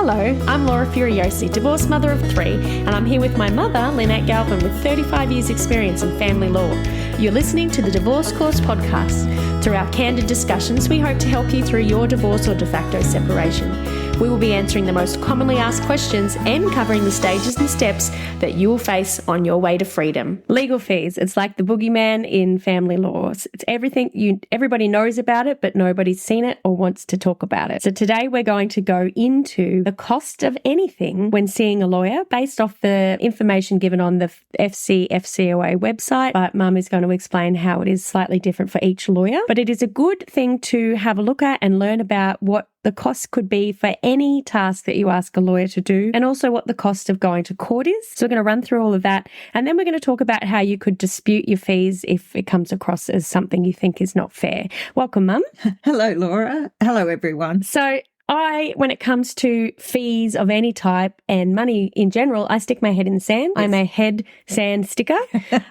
Hello, I'm Laura Furiosi, divorced mother of 3, and I'm here with my mother, Lynette Galvin, with 35 years' experience in family law. You're listening to the Divorce Course podcast. Through our candid discussions, we hope to help you through your divorce or de facto separation. We will be answering the most commonly asked questions and covering the stages and steps that you will face on your way to freedom. Legal fees. It's like the boogeyman in family law. It's everything everybody knows about it, but nobody's seen it or wants to talk about it. So today we're going to go into the cost of anything when seeing a lawyer based off the information given on the FCOA website. But Mum is going to explain how it is slightly different for each lawyer. But it is a good thing to have a look at and learn about what the cost could be for any task that you ask a lawyer to do, and also what the cost of going to court is. So we're going to run through all of that, and then we're going to talk about how you could dispute your fees if it comes across as something you think is not fair. Welcome, Mum. Hello, Laura. Hello, everyone. So when it comes to fees of any type and money in general, I stick my head in the sand. Yes. I'm a head sand sticker,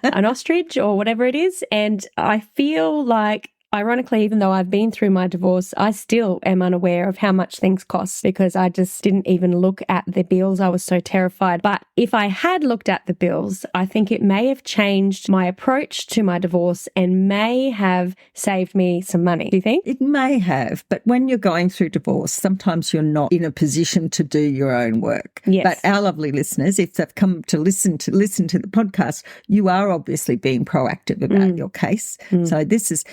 an ostrich or whatever it is, and I feel like, ironically, even though I've been through my divorce, I still am unaware of how much things cost because I just didn't even look at the bills. I was so terrified. But if I had looked at the bills, I think it may have changed my approach to my divorce and may have saved me some money. Do you think? It may have, but when you're going through divorce, sometimes you're not in a position to do your own work. Yes. But our lovely listeners, if they've come to listen to the podcast, you are obviously being proactive about your case. So this is,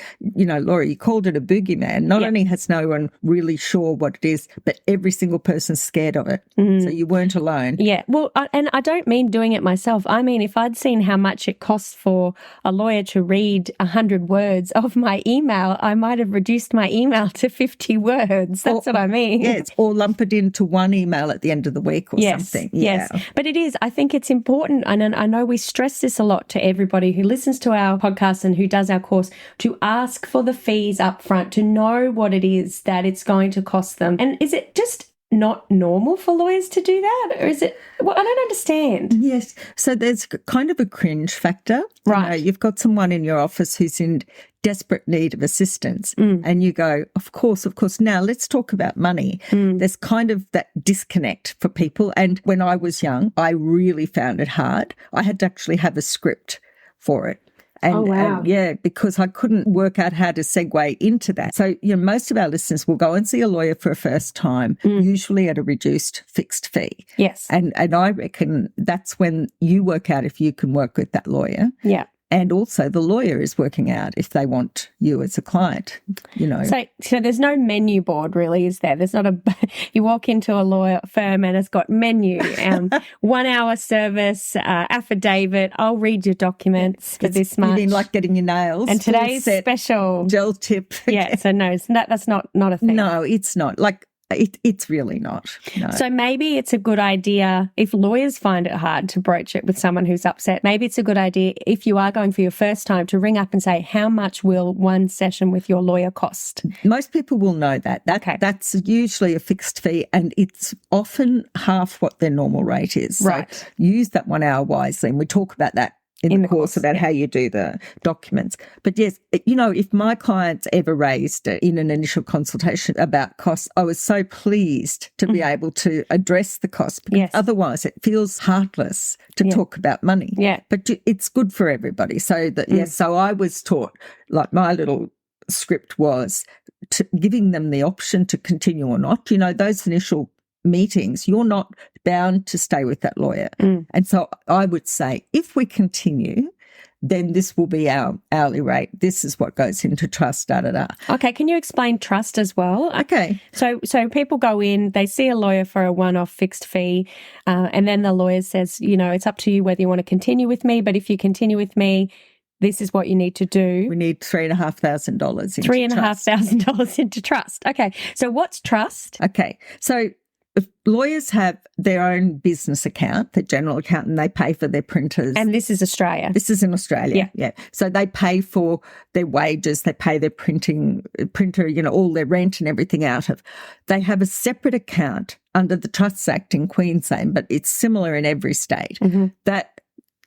Laura, you called it a boogeyman. Not only has no one really sure what it is, but every single person's scared of it. So you weren't alone. Yeah. Well, and I don't mean doing it myself. I mean, if I'd seen how much it costs for a lawyer to read 100 words of my email, I might have reduced my email to 50 words. That's what I mean. Yes, or lump it into one email at the end of the week or something. Yeah. Yes, but it is. I think it's important, and I know we stress this a lot to everybody who listens to our podcast and who does our course, to ask for the fees up front, to know what it is that it's going to cost them. And is it just not normal for lawyers to do that? Or is it, well, I don't understand. Yes. So there's kind of a cringe factor. Right. You've got someone in your office who's in desperate need of assistance and you go, of course. Now let's talk about money. There's kind of that disconnect for people. And when I was young, I really found it hard. I had to actually have a script for it. And because I couldn't work out how to segue into that. So, most of our listeners will go and see a lawyer for a first time, usually at a reduced fixed fee. Yes. And I reckon that's when you work out if you can work with that lawyer. Yeah. And also the lawyer is working out if they want you as a client, So there's no menu board really, is there? There's not you walk into a lawyer firm and it's got menu, 1 hour service, affidavit, I'll read your documents for this much. You mean like getting your nails? And today's special. Gel tip. Yeah, so no, that's not a thing. No, it's not. It's really not. No. So maybe it's a good idea, if lawyers find it hard to broach it with someone who's upset, maybe it's a good idea if you are going for your first time to ring up and say, how much will one session with your lawyer cost? Most people will know that. Okay. That's usually a fixed fee and it's often half what their normal rate is. Right. So use that 1 hour wisely, and we talk about that in the course about how you do the documents. But yes, if my clients ever raised in an initial consultation about costs, I was so pleased to be able to address the costs because otherwise it feels heartless to talk about money. Yeah. But it's good for everybody. So so I was taught, like my little script was giving them the option to continue or not. Those initial meetings, you're not bound to stay with that lawyer. And so I would say, if we continue, then this will be our hourly rate. This is what goes into trust, da-da-da. Okay, can you explain trust as well? Okay. So people go in, they see a lawyer for a one-off fixed fee, and then the lawyer says, it's up to you whether you want to continue with me, but if you continue with me, this is what you need to do. We need $3,500 into trust. $3,500 into trust. Okay, so what's trust? Okay, so if lawyers have their own business account, their general account, and they pay for their printers. And this is Australia. This is in Australia. Yeah. So they pay for their wages, they pay their printer, all their rent and everything out of. They have a separate account under the Trusts Act in Queensland, but it's similar in every state, that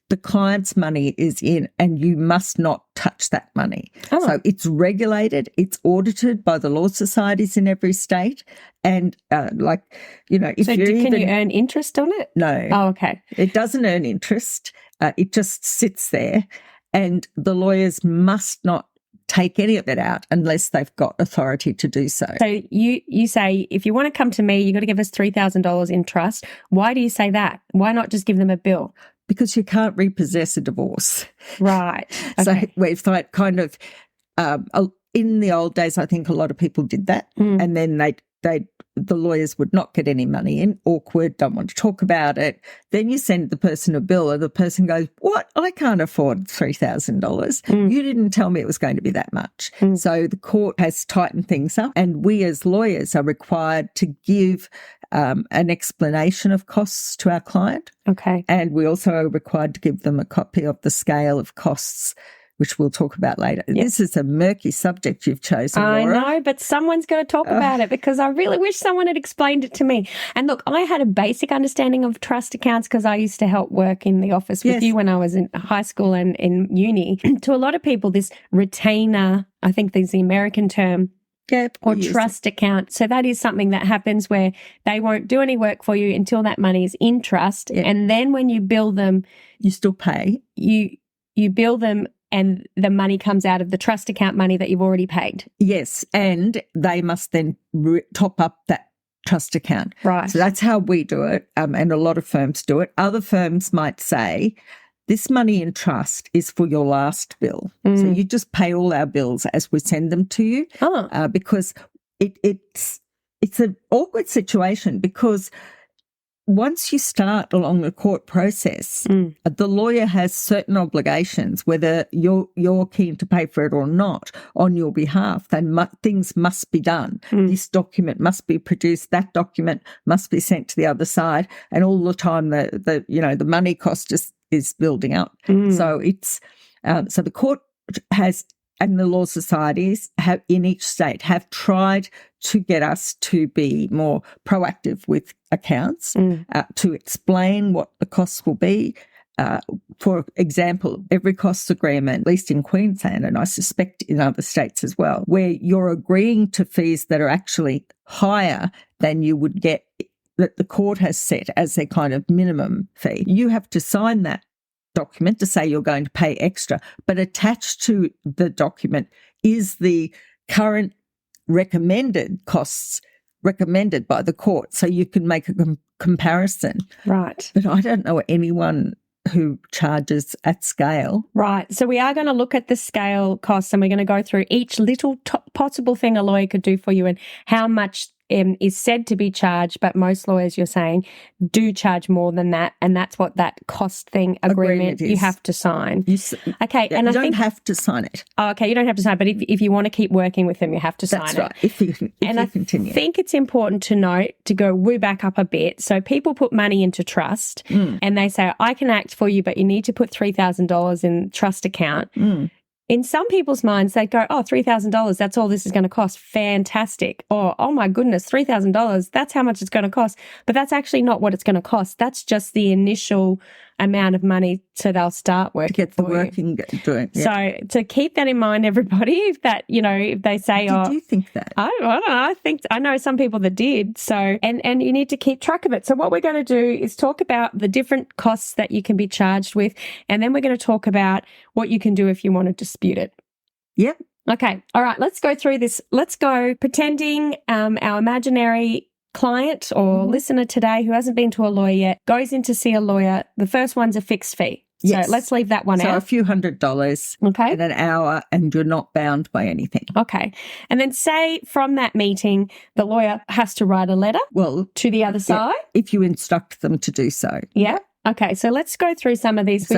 the client's money is in and you must not touch that money. Oh. So it's regulated, it's audited by the law societies in every state. And if can you earn interest on it? No. Oh, okay. It doesn't earn interest. It just sits there, and the lawyers must not take any of it out unless they've got authority to do so. So you say, if you want to come to me, you've got to give us $3,000 in trust. Why do you say that? Why not just give them a bill? Because you can't repossess a divorce. Right. Okay. So we've kind of, in the old days, I think a lot of people did that, and then the lawyers would not get any money in, awkward, don't want to talk about it. Then you send the person a bill and the person goes, what? I can't afford $3,000. You didn't tell me it was going to be that much. So the court has tightened things up, and we as lawyers are required to give an explanation of costs to our client. Okay. And we also are required to give them a copy of the scale of costs, which we'll talk about later. Yep. This is a murky subject you've chosen, Laura. I know, but someone's going to talk about it because I really wish someone had explained it to me. And look, I had a basic understanding of trust accounts because I used to help work in the office with you when I was in high school and in uni. To a lot of people, this retainer, I think there's the American term, or trust account. So that is something that happens where they won't do any work for you until that money is in trust. Yep. And then when you bill them, you still pay. You bill them, and the money comes out of the trust account money that you've already paid. Yes, and they must then top up that trust account. Right. So that's how we do it, and a lot of firms do it. Other firms might say, this money in trust is for your last bill. So you just pay all our bills as we send them to you, because it's an awkward situation, because once you start along the court process, the lawyer has certain obligations, whether you're keen to pay for it or not, on your behalf. Things must be done. This document must be produced. That document must be sent to the other side. And all the time, the money cost is building up. So it's so the court has, and the law societies have in each state have tried to get us to be more proactive with accounts, to explain what the costs will be. For example, every costs agreement, at least in Queensland, and I suspect in other states as well, where you're agreeing to fees that are actually higher than you would get, that the court has set as their kind of minimum fee. You have to sign that document to say you're going to pay extra, but attached to the document is the current recommended costs recommended by the court, so you can make a comparison. Right. But I don't know anyone who charges at scale. Right. So we are going to look at the scale costs, and we're going to go through each little possible thing a lawyer could do for you and how much is said to be charged, but most lawyers, you're saying, do charge more than that, and that's what that cost thing agreement you have to sign. Okay, and you don't have to sign it. Oh, okay, you don't have to sign it, but if you want to keep working with them, you have to sign it. That's right. If you continue. I think it's important to note, to go way back up a bit. So people put money into trust, and they say, I can act for you, but you need to put $3,000 in trust account. In some people's minds, they go, oh, $3,000, that's all this is going to cost. Fantastic. Or, oh my goodness, $3,000, that's how much it's going to cost. But that's actually not what it's going to cost. That's just the initial amount of money, so they'll start working. To get the working doing. Yeah. So to keep that in mind, everybody, if they say, did you think that? I don't know. I know some people that did. So, and you need to keep track of it. So what we're going to do is talk about the different costs that you can be charged with. And then we're going to talk about what you can do if you want to dispute it. Yep. Okay. All right. Let's go through this. Let's go pretending our imaginary client or listener today who hasn't been to a lawyer yet goes in to see a lawyer. The first one's a fixed fee. Yes. So let's leave that one out. So a few $100 in an hour, and you're not bound by anything. Okay. And then say from that meeting, the lawyer has to write a letter to the other side. If you instruct them to do so. Yeah. Okay. So let's go through some of these.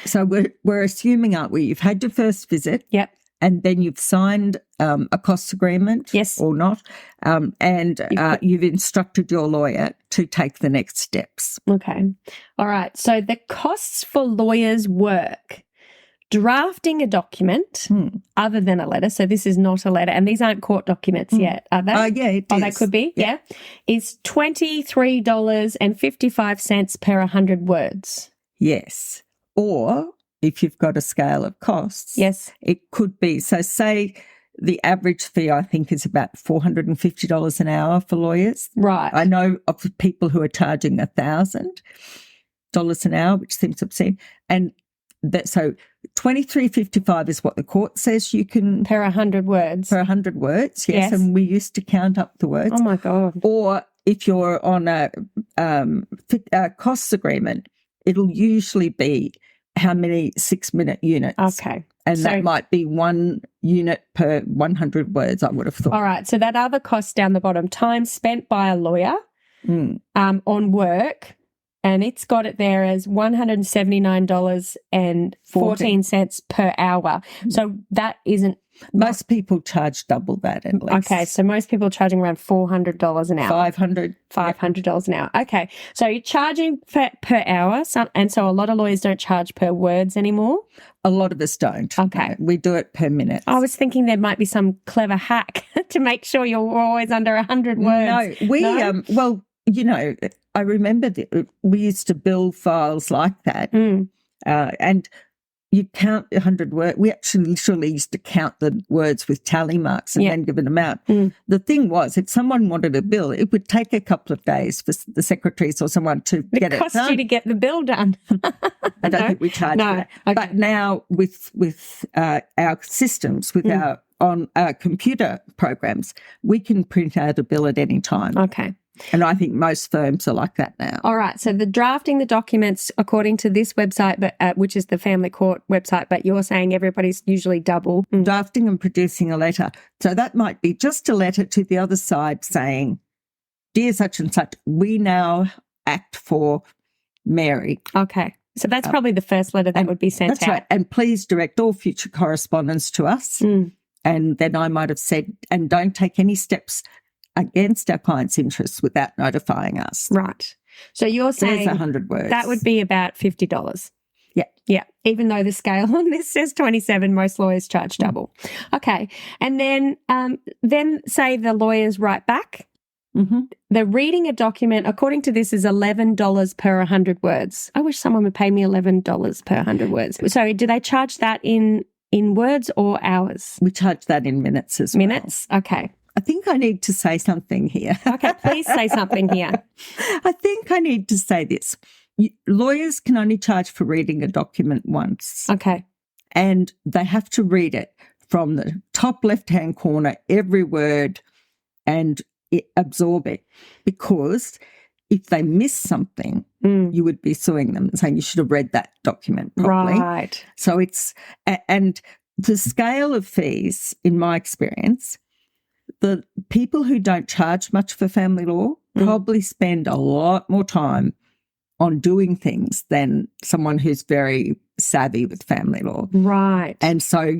So we're assuming, aren't we? You've had your first visit. Yep. And then you've signed a costs agreement, yes, or not, and you've instructed your lawyer to take the next steps. Okay. All right. So the costs for lawyers' work, drafting a document other than a letter, so this is not a letter, and these aren't court documents yet, are they? Yeah, it is. They could be, yeah. Is $23.55 per 100 words. Yes. Or if you've got a scale of costs, Yes. it could be. So say the average fee, I think, is about $450 an hour for lawyers. Right. I know of people who are charging $1,000 an hour, which seems obscene. And so $23.55 is what the court says you can Per 100 words. per 100 words. Yes, Yes. and we used to count up the words. Oh, my God. Or if you're on a costs agreement, it'll usually be how many 6-minute units. Okay. And So- that might be 1 unit per 100 words, I would have thought. All right. So that other cost down the bottom, time spent by a lawyer on work, and it's got it there as $179.14 per hour. So that isn't. Most people charge double that at least. Okay, so most people are charging around $400 an hour. $500 an hour. Okay, so you're charging per hour, and so a lot of lawyers don't charge per words anymore. A lot of us don't. Okay. No, we do it per minute. I was thinking there might be some clever hack to make sure you're always under 100 words. No, well, I remember that we used to build files like that, and you count 100 words. We actually literally used to count the words with tally marks and then give them out. The thing was, if someone wanted a bill, it would take a couple of days for the secretaries or someone to get it done. It cost you to get the bill done. I don't think we charge for that. Okay. But now with our systems, with our computer programs, we can print out a bill at any time. Okay. And I think most firms are like that now. All right. So the drafting the documents according to this website, but which is the family court website, but you're saying everybody's usually double. Drafting and producing a letter. So that might be just a letter to the other side saying, dear such and such, we now act for Mary. Okay. So that's probably the first letter that would be sent That's out. right. And please direct all future correspondence to us. And then I might have said, and don't take any steps against our client's interests without notifying us. Right. So you're saying There's 100 words. that would be about $50. Yeah. Yeah. Even though the scale on this says 27, most lawyers charge double. Okay. And then say the lawyers write back. The reading a document, according to this, is $11 per 100 words. I wish someone would pay me $11 per 100 words. So do they charge that in words or hours? We charge that in minutes as well. Minutes? Okay. I think I need to say something here. Okay, please say something here. I think I need to say this. Lawyers can only charge for reading a document once. Okay. And they have to read it from the top left-hand corner, every word, and absorb it. Because if they miss something, you would be suing them and saying you should have read that document properly. Right. So and the scale of fees, in my experience, the people who don't charge much for family law probably spend a lot more time on doing things than someone who's very savvy with family law. Right. And so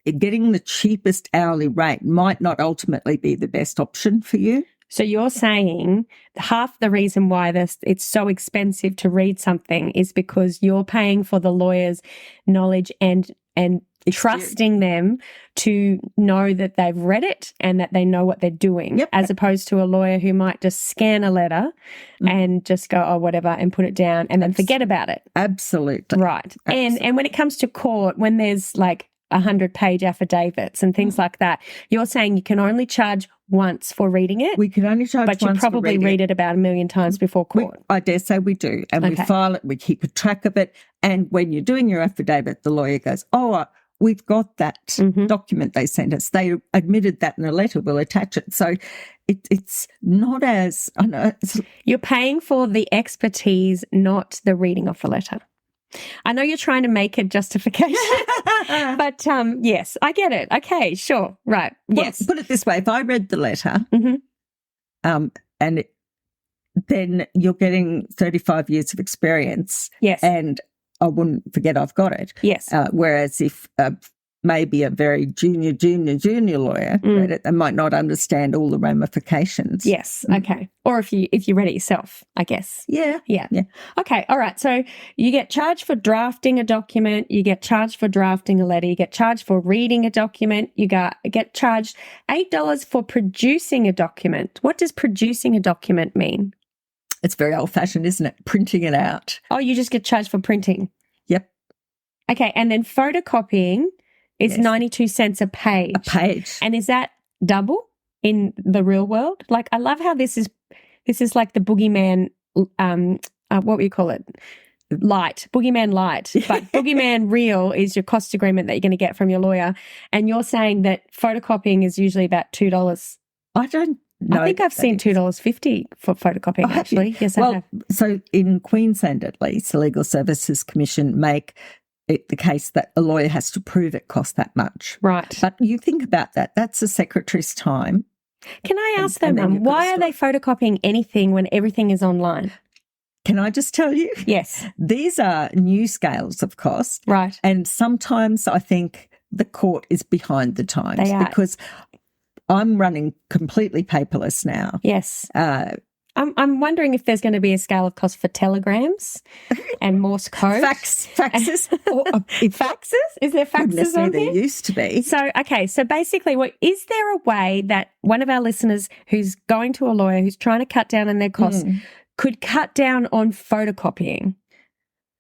getting the cheapest hourly rate might not ultimately be the best option for you. So you're saying half the reason why it's so expensive to read something is because you're paying for the lawyer's knowledge and trusting them to know that they've read it and that they know what they're doing, as opposed to a lawyer who might just scan a letter and just go, oh, whatever, and put it down and then forget about it. Absolutely. Right. Absolutely. And when it comes to court, when there's like 100-page affidavits and things like that, you're saying you can only charge once for reading it? We can only charge once for reading it. But you probably read it about 1 million times before court. I dare say we do. And we file it, we keep a track of it. And when you're doing your affidavit, the lawyer goes, oh, we've got that document they sent us. They admitted that in a letter. We'll attach it. So it's not as... I know, you're paying for the expertise, not the reading of the letter. I know you're trying to make a justification, but yes, I get it. Okay, sure, right. Well, yes. Put it this way. If I read the letter then you're getting 35 years of experience. Yes. And I wouldn't forget I've got it. Yes. Whereas if maybe a very junior lawyer read it, they might not understand all the ramifications. Yes. Okay. Or if you read it yourself, I guess. Yeah. Okay. All right. So you get charged for drafting a document. You get charged for drafting a letter. You get charged for reading a document. You get charged $8 for producing a document. What does producing a document mean? It's very old-fashioned, isn't it? Printing it out. Oh, you just get charged for printing. Yep. Okay, and then photocopying is 92 cents a page. A page. And is that double in the real world? Like, I love how this is like the boogeyman, what do you call it? Light, boogeyman light. But boogeyman real is your cost agreement that you're going to get from your lawyer. And you're saying that photocopying is usually about $2. I don't know. I think I've seen $2.50 for photocopying, actually. Yes, I have. So in Queensland, at least, the Legal Services Commission make it the case that a lawyer has to prove it costs that much. Right. But you think about that. That's the secretary's time. Can I ask them, Mum, why are they photocopying anything when everything is online? Can I just tell you? Yes. These are new scales of cost. Right. And sometimes I think the court is behind the times. They are. Because I'm running completely paperless now. Yes. I'm wondering if there's going to be a scale of cost for telegrams and Morse code. Faxes. Faxes? Is there faxes on there? there? There used to be. So, okay. So basically, is there a way that one of our listeners who's going to a lawyer, who's trying to cut down on their costs, could cut down on photocopying?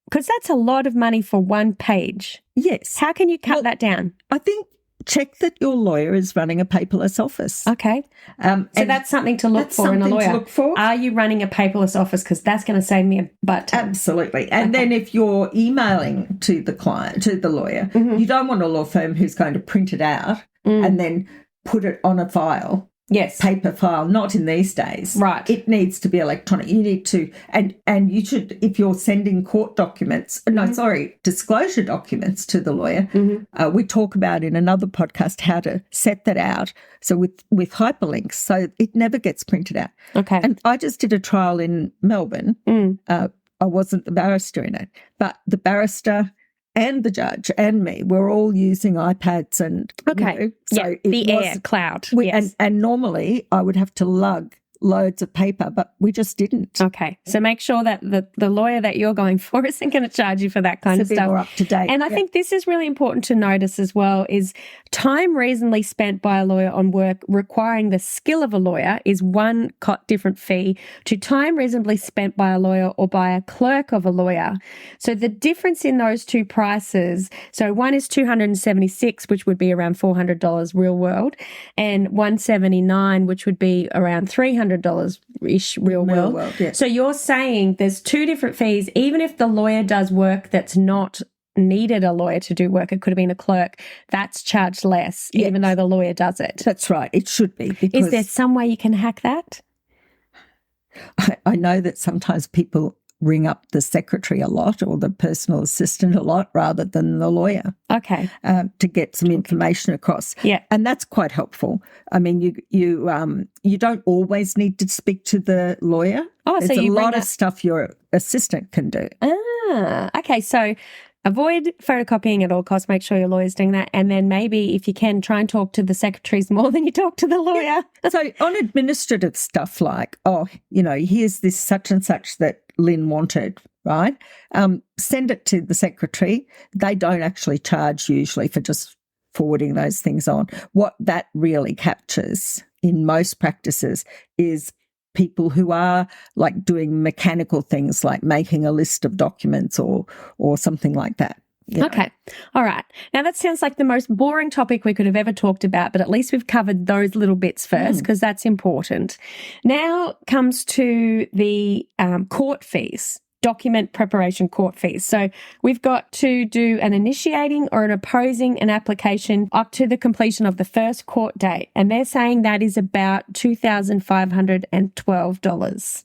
Because that's a lot of money for one page. Yes. How can you cut that down? I think check that your lawyer is running a paperless office. Okay. So that's something to look for in a lawyer. To look for. Are you running a paperless office? Because that's going to save me a butt ton. Absolutely. And then if you're emailing to the client, to the lawyer, you don't want a law firm who's going to print it out and then put it on a file. Yes. Paper file, not in these days. Right. It needs to be electronic. You need to, and you should, if you're sending court documents, disclosure documents to the lawyer, we talk about in another podcast how to set that out. So with hyperlinks, so it never gets printed out. Okay. And I just did a trial in Melbourne. I wasn't the barrister in it, but the barrister and the judge and me were all using iPads and so the Air cloud. And normally I would have to lug loads of paper, but we just didn't. Okay. So make sure that the lawyer that you're going for isn't going to charge you for that kind of stuff. More up to date. And I think this is really important to notice as well is time reasonably spent by a lawyer on work requiring the skill of a lawyer is one different fee to time reasonably spent by a lawyer or by a clerk of a lawyer. So the difference in those two prices, so one is $276, which would be around $400 real world, and $179, which would be around $300-ish real world. Yeah. So you're saying there's two different fees, even if the lawyer does work that's not needed a lawyer to do work, it could have been a clerk, that's charged less, even though the lawyer does it. That's right. It should be. Because is there some way you can hack that? I know that sometimes people ring up the secretary a lot or the personal assistant a lot rather than the lawyer. Okay. To get some information across. Yeah. And that's quite helpful. I mean, you don't always need to speak to the lawyer. Oh, there's so a lot of stuff your assistant can do. Okay. So avoid photocopying at all costs. Make sure your lawyer's doing that. And then maybe if you can, try and talk to the secretaries more than you talk to the lawyer. So on administrative stuff like, here's this such and such that Lynn wanted, right? Send it to the secretary. They don't actually charge usually for just forwarding those things on. What that really captures in most practices is people who are like doing mechanical things like making a list of documents or something like that. Okay. All right. Now that sounds like the most boring topic we could have ever talked about, but at least we've covered those little bits first because that's important. Now comes to the court fees. Document preparation court fees. So we've got to do an initiating or an opposing an application up to the completion of the first court date. And they're saying that is about $2,512.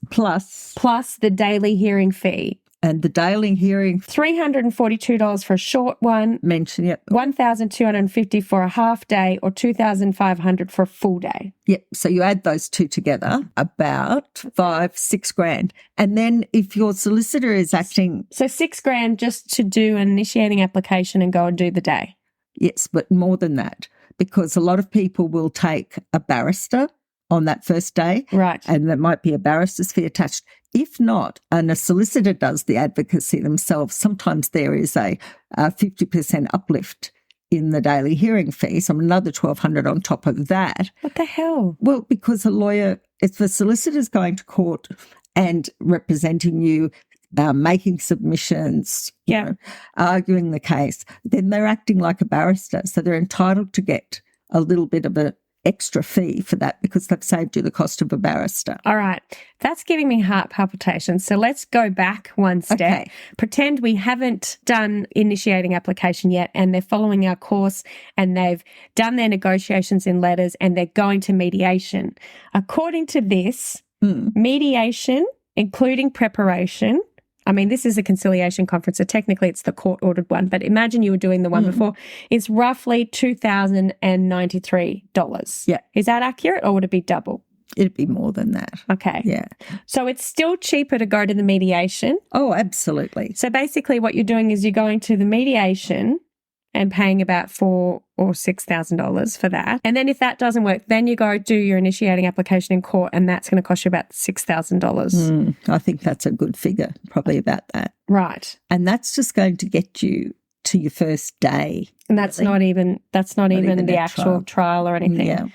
Plus the daily hearing fee. And the daily hearing, $342 for a short one. Mention it. $1,250 for a half day or $2,500 for a full day. Yep. So you add those two together, about $5,000-6,000. And then if your solicitor is acting, so $6,000 just to do an initiating application and go and do the day. Yes, but more than that, because a lot of people will take a barrister on that first day. Right. And there might be a barrister's fee attached. If not, and a solicitor does the advocacy themselves, sometimes there is a 50% uplift in the daily hearing fee, so another $1,200 on top of that. What the hell? Well, because a lawyer, if the solicitor's going to court and representing you, making submissions, arguing the case, then they're acting like a barrister. So they're entitled to get a little bit of an extra fee for that because they've saved you the cost of a barrister. All right. That's giving me heart palpitations. So let's go back one step. Okay. Pretend we haven't done initiating application yet and they're following our course and they've done their negotiations in letters and they're going to mediation. According to this, mediation, including preparation, I mean, this is a conciliation conference, so technically it's the court-ordered one, but imagine you were doing the one before. It's roughly $2,093. Yeah. Is that accurate or would it be double? It'd be more than that. Okay. Yeah. So it's still cheaper to go to the mediation. Oh, absolutely. So basically what you're doing is you're going to the mediation and paying about $4,000 or $6,000 for that. And then if that doesn't work, then you go do your initiating application in court and that's going to cost you about $6,000. I think that's a good figure, probably about that. Right. And that's just going to get you to your first day. And that's not even the actual trial or anything. Yeah.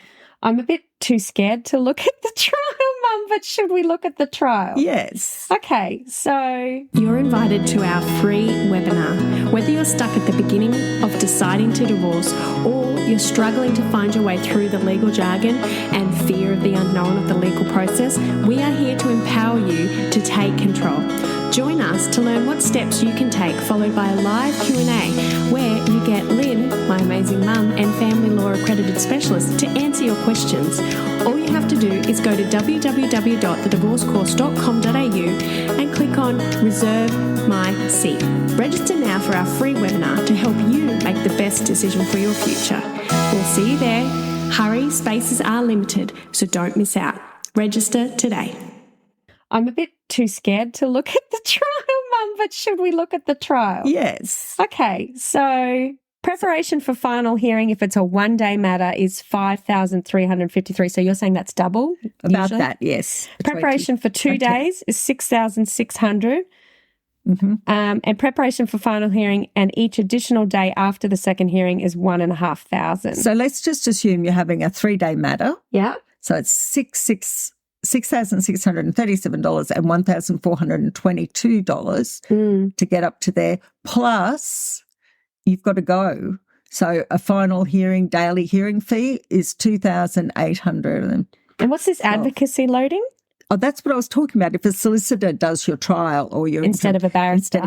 I'm a bit too scared to look at the trial, Mum, but should we look at the trial? Yes. Okay, so you're invited to our free webinar. Whether you're stuck at the beginning of deciding to divorce or you're struggling to find your way through the legal jargon and fear of the unknown of the legal process, we are here to empower you to take control. Join us to learn what steps you can take, followed by a live Q&A where you get Lynn, my amazing mum, and family law accredited specialist to answer your questions. All you have to do is go to www.thedivorcecourse.com.au and click on Reserve My Seat. Register now for our free webinar to help you make the best decision for your future. We'll see you there. Hurry, spaces are limited, so don't miss out. Register today. I'm a bit too scared to look at the trial, Mum, but should we look at the trial? Yes. Okay, so preparation for final hearing, if it's a one-day matter, is $5,353. So you're saying that's double? About usually? that, yes. Preparation for 2 days is $6,600. And preparation for final hearing and each additional day after the second hearing is $1,500. So let's just assume you're having a 3-day matter. Yeah. So it's $6,637 and $1,422 to get up to there. Plus, you've got to go. So a final hearing, daily hearing fee is $2,800. And what's this advocacy loading? Oh, that's what I was talking about. If a solicitor does your trial or your instead of a barrister,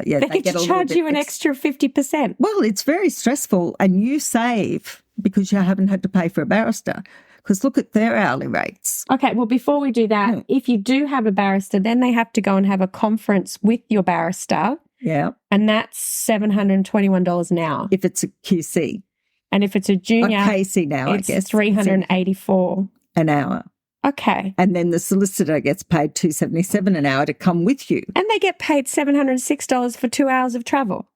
yeah, they get charge you an extra 50%. Well, it's very stressful, and you save because you haven't had to pay for a barrister. Because look at their hourly rates. Okay, well, before we do that, if you do have a barrister, then they have to go and have a conference with your barrister. Yeah. And that's $721 an hour. If it's a QC. And if it's a junior, KC now, it's I guess. $384 an hour. Okay. And then the solicitor gets paid $277 an hour to come with you. And they get paid $706 for 2 hours of travel.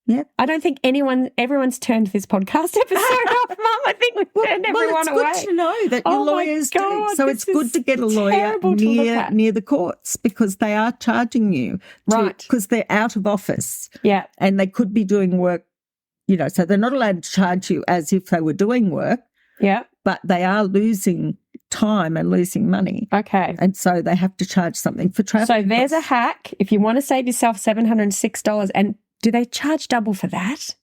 Yeah. I don't think everyone's turned this podcast episode off, Mum. I think we've turned everyone away. Well, it's good to know that your lawyers do. So it's good to get a lawyer near the courts because they are charging you. Right. Because they're out of office. Yeah. And they could be doing work, so they're not allowed to charge you as if they were doing work. Yeah. But they are losing time and losing money. Okay. And so they have to charge something for travel. So there's a hack. If you want to save yourself $706, and do they charge double for that?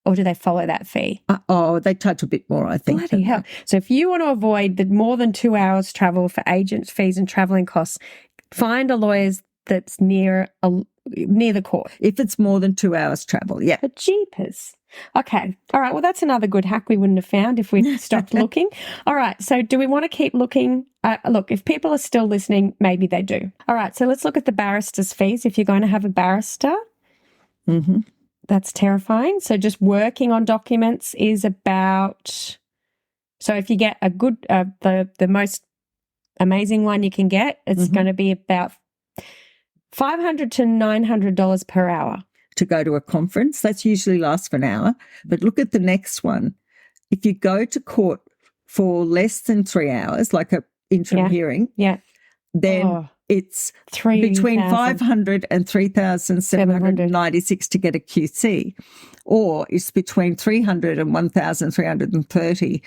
Or do they follow that fee? They charge a bit more, I think. Bloody hell. So if you want to avoid the more than 2 hours travel for agent fees and travelling costs, find a lawyer that's near the court. If it's more than 2 hours travel, yeah. But jeepers. Okay. All right. Well, that's another good hack we wouldn't have found if we'd stopped looking. All right. So do we want to keep looking? Look, if people are still listening, maybe they do. All right. So let's look at the barrister's fees. If you're going to have a barrister, that's terrifying. So just working on documents is about, so if you get a good, the most amazing one you can get, it's going to be about $500 to $900 per hour. To go to a conference, that's usually lasts for an hour. But look at the next one. If you go to court for less than 3 hours, like an interim hearing, then it's between $500 and $3,796 to get a QC, or it's between $300 and $1,330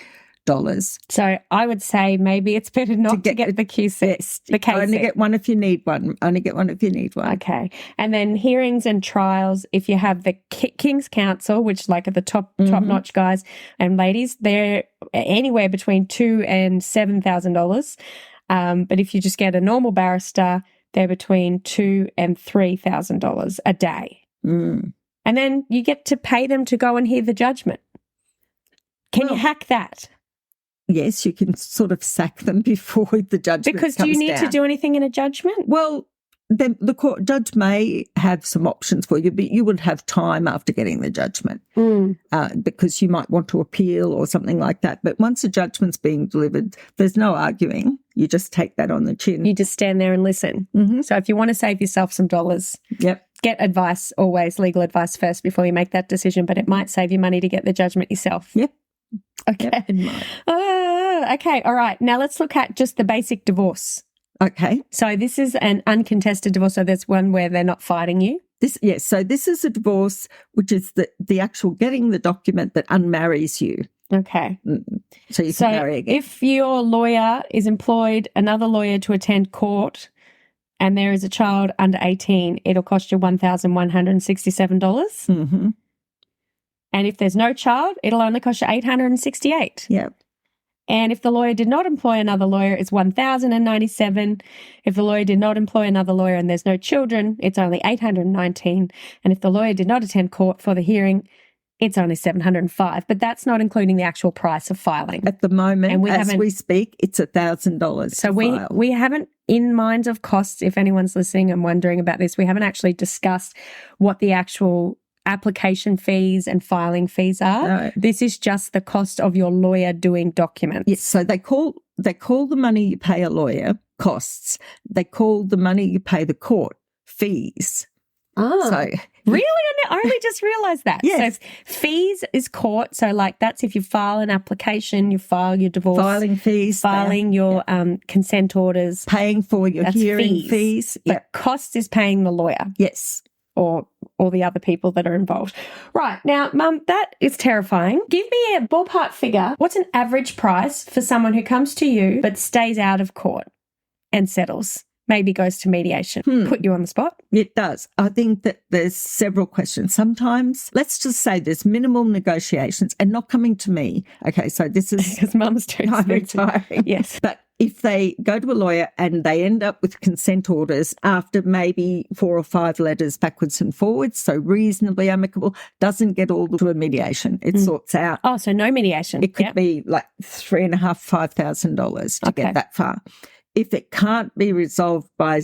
So I would say maybe it's better not to get the QC. Yes, the KC. Only get one if you need one. Only get one if you need one. Okay. And then hearings and trials, if you have the King's Counsel, which like are the top-notch guys and ladies, they're anywhere between $2,000 and $7,000. But if you just get a normal barrister, they're between $2,000 and $3,000 a day. Mm. And then you get to pay them to go and hear the judgment. Can you hack that? Yes, you can sort of sack them before the judgment Because do you need to do anything in a judgment? Well, the court judge may have some options for you, but you would have time after getting the judgment because you might want to appeal or something like that. But once the judgment's being delivered, there's no arguing. You just take that on the chin. You just stand there and listen. Mm-hmm. So if you want to save yourself some dollars, get advice, always legal advice first before you make that decision, but it might save you money to get the judgment yourself. Yep. Okay. Okay. All right. Now let's look at just the basic divorce. Okay. So this is an uncontested divorce. So there's one where they're not fighting you. So this is a divorce, which is the actual getting the document that unmarries you. Okay. So you can marry again. If your lawyer is employed another lawyer to attend court and there is a child under 18, it'll cost you $1,167. Mm-hmm. And if there's no child, it'll only cost you $868. Yep. And if the lawyer did not employ another lawyer, it's $1,097. If the lawyer did not employ another lawyer and there's no children, it's only $819. And if the lawyer did not attend court for the hearing, it's only $705. But that's not including the actual price of filing. At the moment, and as we speak, it's $1,000. So we haven't, in minds of costs, if anyone's listening and wondering about this, we haven't actually discussed what the actual application fees and filing fees are. No. This is just the cost of your lawyer doing documents. Yes, so they call the money you pay a lawyer costs. They call the money you pay the court fees. Oh, so really? I only just realised that. Yes. So fees is court. So like that's if you file an application, you file your divorce. Filing fees. Filing your consent orders. Paying for your hearing fees. But cost is paying the lawyer. Yes. Or all the other people that are involved. Right. Now, Mum, that is terrifying. Give me a ballpark figure. What's an average price for someone who comes to you but stays out of court and settles? Maybe goes to mediation. Put you on the spot. It does. I think that there's several questions. Sometimes, let's just say there's minimal negotiations and not coming to me. Okay, so this is... Because Mum's too retiring. Yes. But if they go to a lawyer and they end up with consent orders after maybe 4 or 5 letters backwards and forwards, so reasonably amicable, doesn't get all to a mediation. It sorts out. Oh, so no mediation. It could be like $3,500, $5,000 to get that far. If it can't be resolved by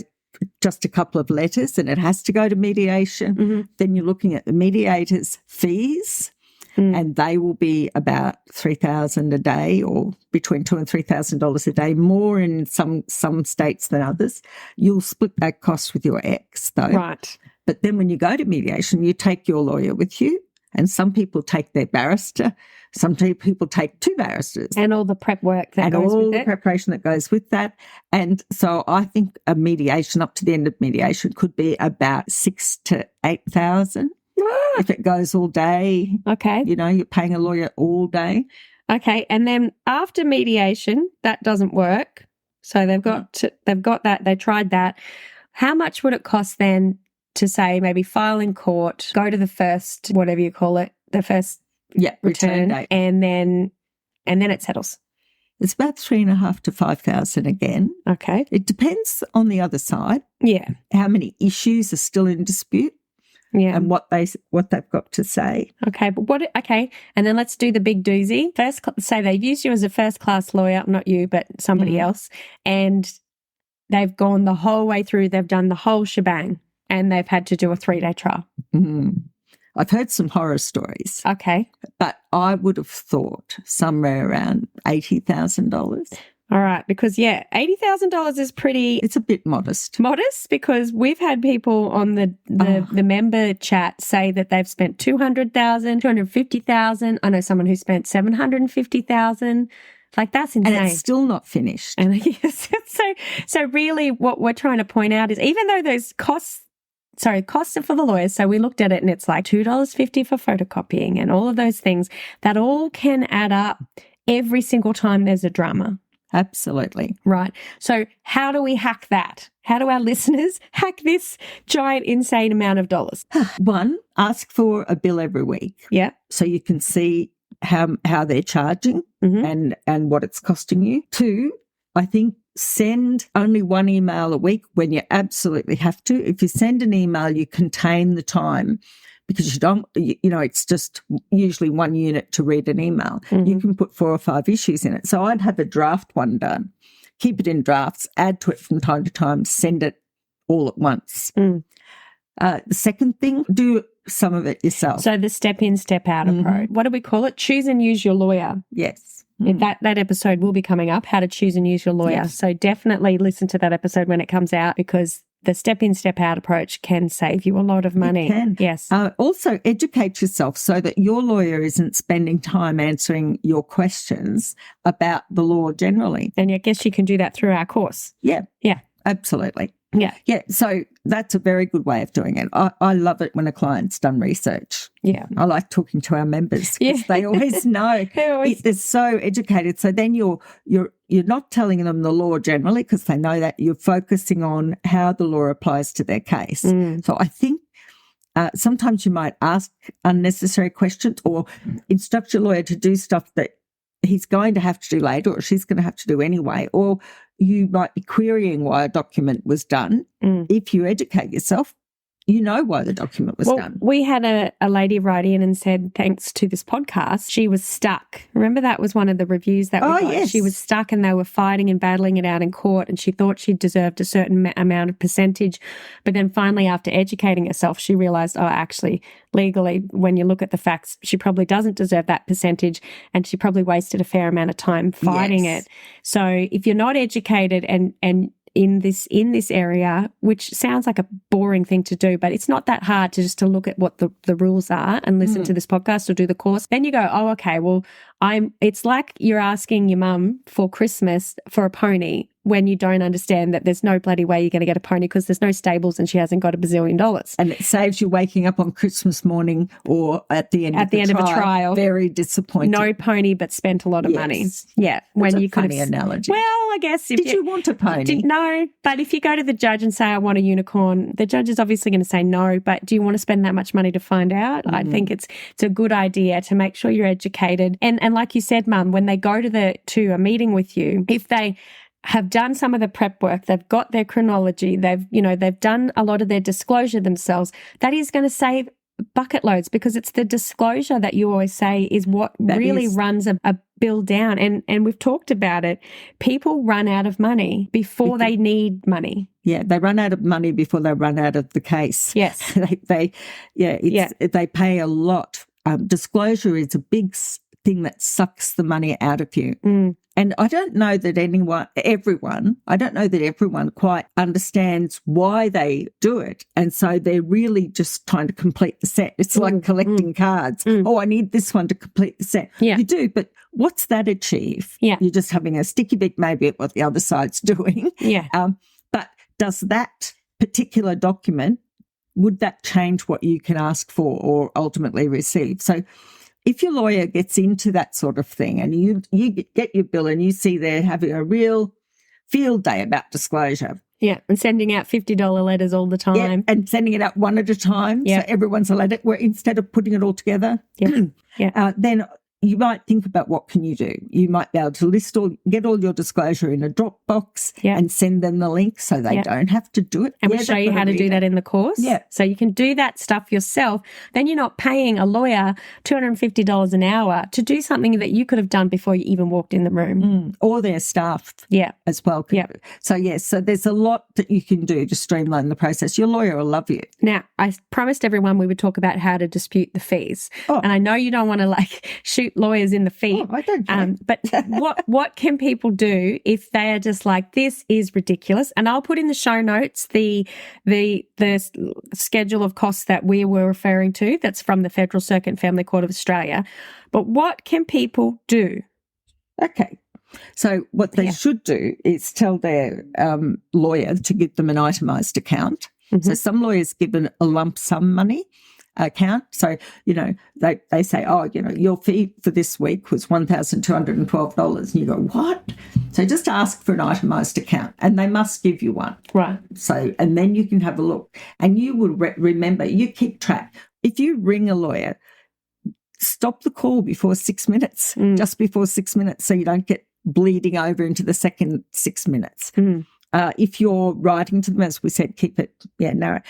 just a couple of letters and it has to go to mediation, then you're looking at the mediator's fees. And they will be about $3,000 a day, or between $2,000 and $3,000 a day, more in some states than others. You'll split that cost with your ex, though. Right. But then when you go to mediation, you take your lawyer with you, and some people take their barrister. Some people take 2 barristers. And all the prep work that goes with it. And all the preparation that goes with that. And so I think a mediation, up to the end of mediation, could be about $6,000 to $8,000. If it goes all day, okay, you're paying a lawyer all day. Okay, and then after mediation, that doesn't work. So they've got that. They tried that. How much would it cost then to say maybe file in court, go to the first, whatever you call it, the first return date, and then it settles? It's about $3,500 to $5,000 again. Okay, it depends on the other side. Yeah, how many issues are still in dispute. Yeah, and what they've got to say. Okay, but and then let's do the big doozy. First, say they've used you as a first-class lawyer, not you, but somebody else, and they've gone the whole way through. They've done the whole shebang, and they've had to do a 3-day trial. I've heard some horror stories. Okay, but I would have thought somewhere around $80,000. All right, because, $80,000 is pretty... It's a bit modest. Modest, because we've had people on the member chat say that they've spent $200,000, $250,000. I know someone who spent $750,000. Like, that's insane. And it's still not finished. And so really what we're trying to point out is even though those costs are for the lawyers, so we looked at it and it's like $2.50 for photocopying and all of those things, that all can add up every single time there's a drama. Absolutely. Right. So how do we hack that? How do our listeners hack this giant, insane amount of dollars? One, ask for a bill every week. Yeah. So you can see how they're charging and what it's costing you. Two, I think send only one email a week when you absolutely have to. If you send an email, you contain the time, because you don't, it's just usually 1 unit to read an email. You can put 4 or 5 issues in it. So I'd have a draft one done, keep it in drafts, add to it from time to time, send it all at once. The second thing, do some of it yourself. So the step in, step out approach. What do we call it? Choose and use your lawyer. Yes. That episode will be coming up, how to choose and use your lawyer. Yes. So definitely listen to that episode when it comes out, because the step in, step out approach can save you a lot of money. It can. Yes. Also, educate yourself so that your lawyer isn't spending time answering your questions about the law generally. And I guess you can do that through our course. Yeah. Yeah. Absolutely. Yeah. Yeah. So that's a very good way of doing it. I love it when a client's done research. Yeah. I like talking to our members because they always know. They're so educated. So then you're not telling them the law generally, because they know that. You're focusing on how the law applies to their case. So I think sometimes you might ask unnecessary questions or instruct your lawyer to do stuff that he's going to have to do later or she's going to have to do anyway, or you might be querying why a document was done. If you educate yourself, you know why the document was done. We had a lady write in and said, thanks to this podcast, she was stuck. Remember, that was one of the reviews that we got. Yes. She was stuck and they were fighting and battling it out in court, and she thought she deserved a certain amount of percentage. But then finally, after educating herself, she realised, actually, legally, when you look at the facts, she probably doesn't deserve that percentage, and she probably wasted a fair amount of time fighting it. So if you're not educated and in this area, which sounds like a boring thing to do, but it's not that hard to look at what the rules are and listen to this podcast or do the course. Then you go, oh, okay, well, it's like you're asking your mum for Christmas for a pony when you don't understand that there's no bloody way you're going to get a pony because there's no stables and she hasn't got $1 bazillion. And it saves you waking up on Christmas morning or at the end of a trial. Very disappointing. No pony, but spent a lot of money. Yeah. That's a funny analogy. Well, I guess. Did you want a pony? No, but if you go to the judge and say, I want a unicorn, the judge is obviously going to say no, but do you want to spend that much money to find out? I think it's a good idea to make sure you're educated. And like you said, Mum, when they go to a meeting with you, if they have done some of the prep work, they've got their chronology, they've done a lot of their disclosure themselves, that is going to save bucket loads, because it's the disclosure that you always say is what runs a bill down. And we've talked about it. People run out of money before they need money. Yeah, they run out of money before they run out of the case. Yes. They pay a lot. Disclosure is a big thing that sucks the money out of you. And I don't know that everyone quite understands why they do it. And so they're really just trying to complete the set. It's like collecting cards. Oh, I need this one to complete the set. Yeah. You do, but what's that achieve? Yeah. You're just having a sticky bit maybe at what the other side's doing. Yeah. But does that particular document, would that change what you can ask for or ultimately receive? So if your lawyer gets into that sort of thing and you get your bill and you see they're having a real field day about disclosure. Yeah, and sending out $50 letters all the time. Yeah, and sending it out one at a time. Yeah. So everyone's a letter, where instead of putting it all together. Yeah. Then you might think about what can you do. You might be able to get all your disclosure in a Dropbox and send them the link so they don't have to do it. And we show you how to do that in the course. Yeah. So you can do that stuff yourself. Then you're not paying a lawyer $250 an hour to do something that you could have done before you even walked in the room. Or their staff as well. Yeah. So, yes, so there's a lot that you can do to streamline the process. Your lawyer will love you. Now, I promised everyone we would talk about how to dispute the fees. Oh. And I know you don't want to shoot lawyers in the feet. Oh, I don't care. But what can people do if they are just like, this is ridiculous? And I'll put in the show notes the schedule of costs that we were referring to. That's from the Federal Circuit and Family Court of Australia. But what can people do? Okay. So what they should do is tell their lawyer to give them an itemised account. So some lawyers give a lump sum money. account. So, they say, your fee for this week was $1,212. And you go, what? So just ask for an itemised account, and they must give you one. Right. So, and then you can have a look, and you will remember, you keep track. If you ring a lawyer, stop the call before 6 minutes, just before 6 minutes, so you don't get bleeding over into the second 6 minutes. If you're writing to them, as we said, keep it narrow.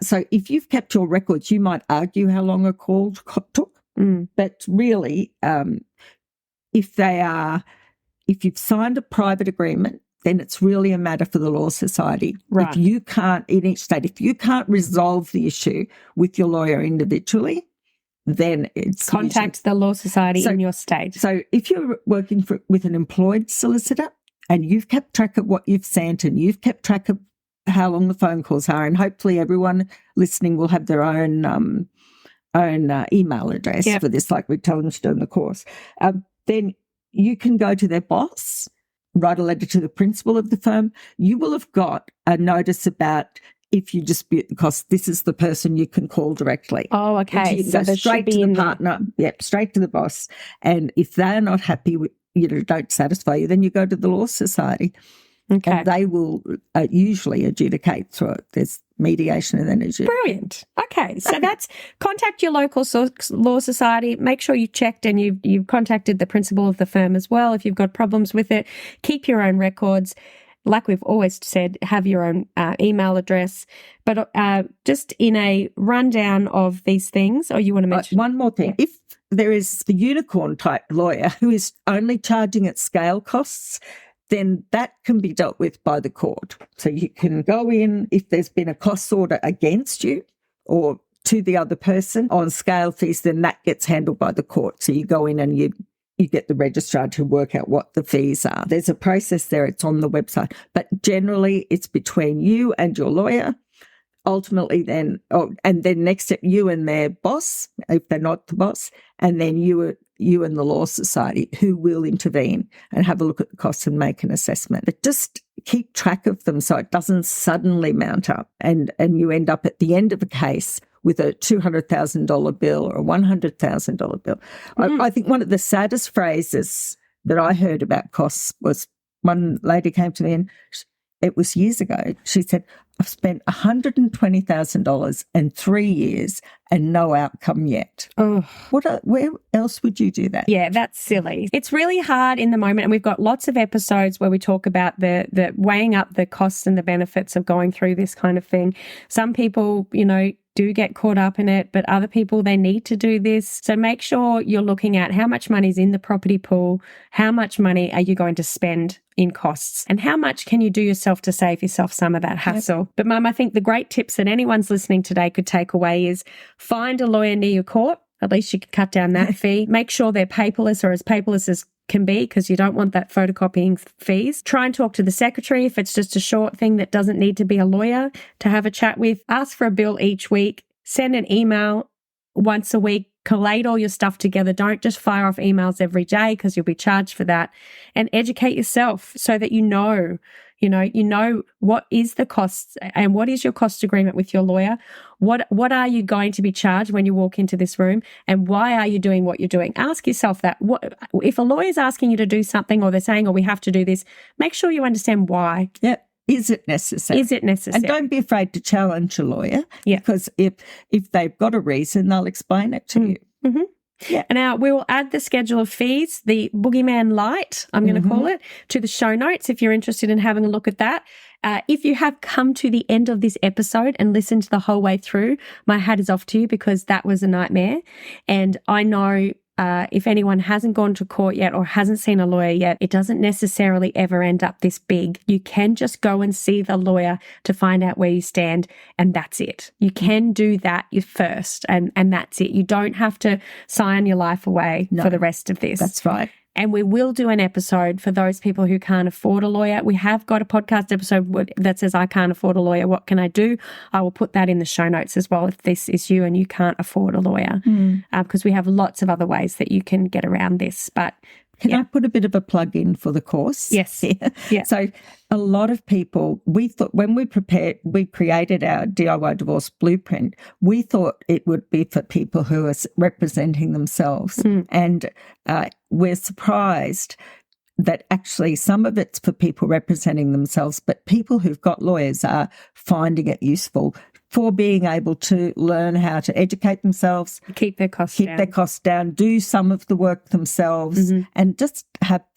So if you've kept your records, you might argue how long a call took. But really, if you've signed a private agreement, then it's really a matter for the Law Society. Right. If you can't, in each state, if you can't resolve the issue with your lawyer individually, then it's contact the Law Society in your state. So if you're working with an employed solicitor and you've kept track of what you've sent and you've kept track of how long the phone calls are, and hopefully everyone listening will have their own email address for this, like we tell them to do in the course, then you can go to their boss, write a letter to the principal of the firm. You will have got a notice about, if you dispute the cost, this is the person you can call directly. Oh, okay. So straight to the partner. Yep, straight to the boss. And if they're not happy with, don't satisfy you, then you go to the Law Society. Okay. And they will usually adjudicate through it. There's mediation and then adjudicate. Brilliant. Okay. So that's contact your local Law Society. Make sure you checked and you've contacted the principal of the firm as well. If you've got problems with it, keep your own records. Like we've always said, have your own email address. But just in a rundown of these things, or you want to mention? One more thing. If there is the unicorn type lawyer who is only charging at scale costs, then that can be dealt with by the court. So you can go in, if there's been a cost order against you or to the other person on scale fees, then that gets handled by the court. So you go in and you get the registrar to work out what the fees are. There's a process there. It's on the website. But generally, it's between you and your lawyer. Ultimately, and then next step, you and their boss, if they're not the boss, and then you and the Law Society, who will intervene and have a look at the costs and make an assessment. But just keep track of them so it doesn't suddenly mount up and you end up at the end of a case with a $200,000 bill or a $100,000 bill. I think one of the saddest phrases that I heard about costs was, one lady came to me, and it was years ago. She said, I've spent $120,000 in 3 years and no outcome yet. Oh. Where else would you do that? Yeah, that's silly. It's really hard in the moment, and we've got lots of episodes where we talk about the weighing up the costs and the benefits of going through this kind of thing. Some people, do get caught up in it, but other people, they need to do this. So make sure you're looking at how much money is in the property pool, how much money are you going to spend in costs, and how much can you do yourself to save yourself some of that hassle. Yep. But Mum, I think the great tips that anyone's listening today could take away is find a lawyer near your court. At least you can cut down that fee. Make sure they're paperless, or as paperless as can be, because you don't want that photocopying fees. Try and talk to the secretary if it's just a short thing that doesn't need to be a lawyer to have a chat with. Ask for a bill each week. Send an email once a week. Collate all your stuff together. Don't just fire off emails every day, because you'll be charged for that. And educate yourself so that you know what is the cost and what is your cost agreement with your lawyer. What are you going to be charged when you walk into this room, and why are you doing what you're doing? Ask yourself that. What if a lawyer's asking you to do something, or they're saying, we have to do this, make sure you understand why. Yeah. Is it necessary? Is it necessary? And don't be afraid to challenge a lawyer, because if they've got a reason, they'll explain it to you. Mm-hmm. Yeah. Now, we will add the schedule of fees, the Boogeyman Light, I'm going to call it, to the show notes if you're interested in having a look at that. If you have come to the end of this episode and listened to the whole way through, my hat is off to you, because that was a nightmare. And I know if anyone hasn't gone to court yet or hasn't seen a lawyer yet, it doesn't necessarily ever end up this big. You can just go and see the lawyer to find out where you stand, and that's it. You can do that first, and that's it. You don't have to sign your life away for the rest of this. That's right. And we will do an episode for those people who can't afford a lawyer. We have got a podcast episode that says, I can't afford a lawyer. What can I do? I will put that in the show notes as well if this is you and you can't afford a lawyer, because we have lots of other ways that you can get around this. But Can I put a bit of a plug in for the course? Yes. Yeah. So a lot of people, we thought when we created our DIY divorce blueprint, we thought it would be for people who are representing themselves. And we're surprised that actually some of it's for people representing themselves, but people who've got lawyers are finding it useful for being able to learn how to educate themselves, keep their costs down, do some of the work themselves, and just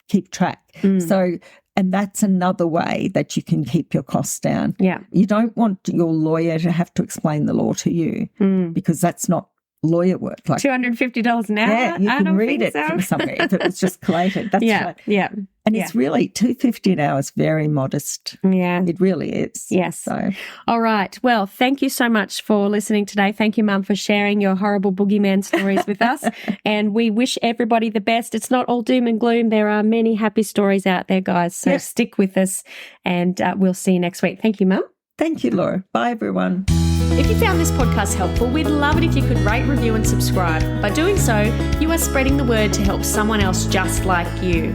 keep track. So, and that's another way that you can keep your costs down. Yeah. You don't want your lawyer to have to explain the law to you because that's not lawyer work. Like $250 an hour. Yeah, you can read it from somewhere if it was just collated. That's right. Yeah. And it's really $250 an hour is very modest. Yeah. It really is. Yes. So, all right. Well, thank you so much for listening today. Thank you, Mum, for sharing your horrible boogeyman stories with us. And we wish everybody the best. It's not all doom and gloom. There are many happy stories out there, guys. So stick with us and we'll see you next week. Thank you, Mum. Thank you, Laura. Bye, everyone. If you found this podcast helpful, we'd love it if you could rate, review and subscribe. By doing so, you are spreading the word to help someone else just like you.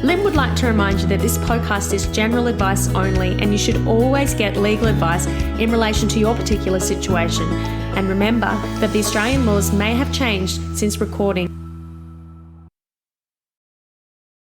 Lynn would like to remind you that this podcast is general advice only and you should always get legal advice in relation to your particular situation. And remember that the Australian laws may have changed since recording.